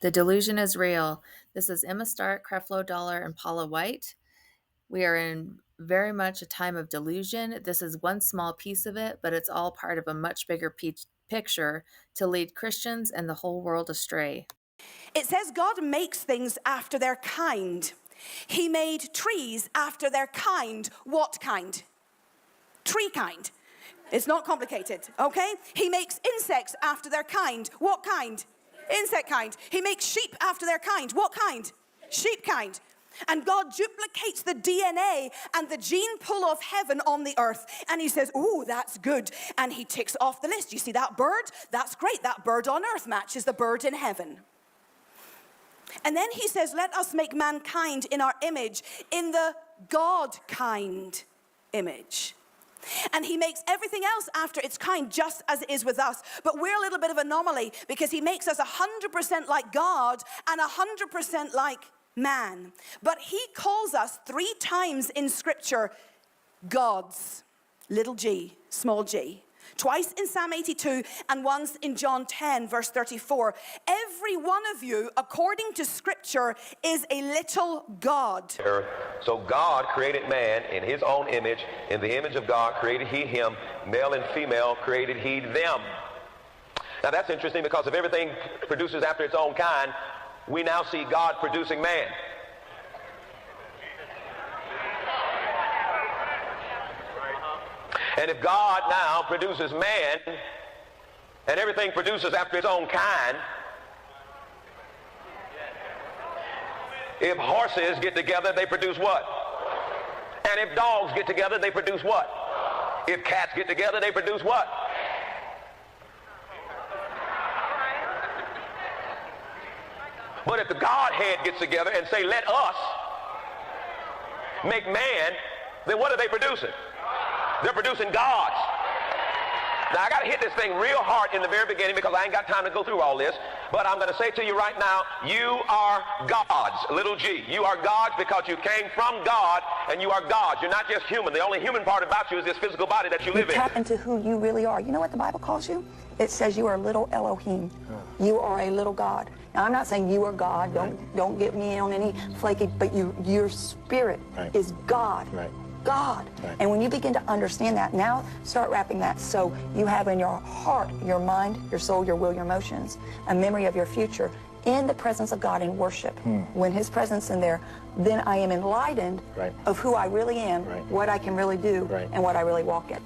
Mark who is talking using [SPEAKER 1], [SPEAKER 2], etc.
[SPEAKER 1] The delusion is real. This is Emma Stark, Creflo Dollar, and Paula White. We are in very much a time of delusion. This is one small piece of it, but it's all part of a much bigger picture to lead Christians and the whole world astray.
[SPEAKER 2] It says God makes things after their kind. He made trees after their kind. What kind? Tree kind. It's not complicated, okay? He makes insects after their kind. What kind? Insect kind. He makes sheep after their kind. What kind? Sheep kind. And God duplicates the DNA and the gene pool of heaven on the earth. And he says, ooh, that's good. And he ticks off the list. You see that bird? That's great. That bird on earth matches the bird in heaven. And then he says, let us make mankind in our image, in the God-kind image. And he makes everything else after its kind, just as it is with us. But we're a little bit of an anomaly because he makes us 100% like God and 100% like man. But he calls us 3 times in Scripture gods, little g, small g. Twice in Psalm 82 and once in John 10, verse 34. Every one of you, according to Scripture, is a little God.
[SPEAKER 3] So God created man in his own image. In the image of God created he him. Male and female created he them. Now that's interesting because if everything produces after its own kind, we now see God producing man. And if God now produces man, and everything produces after its own kind, if horses get together, they produce what? And if dogs get together, they produce what? If cats get together, they produce what? But if the Godhead gets together and say, let us make man, then what are they producing? They're producing gods. Now, I got to hit this thing real hard in the very beginning because I ain't got time to go through all this. But I'm going to say to you right now, you are gods, little g. You are gods because you came from God and you are gods. You're not just human. The only human part about you is this physical body that you live in.
[SPEAKER 4] Tap into who you really are. You know what the Bible calls you? It says you are little Elohim. You are a little God. Now, I'm not saying you are God. Don't get me on any flaky, but your spirit is God. God. And when you begin to understand that, now start wrapping that so you have in your heart, your mind, your soul, your will, your emotions, a memory of your future in the presence of God in worship. When his presence in there, then I am enlightened of who I really am, what I can really do, and what I really walk in.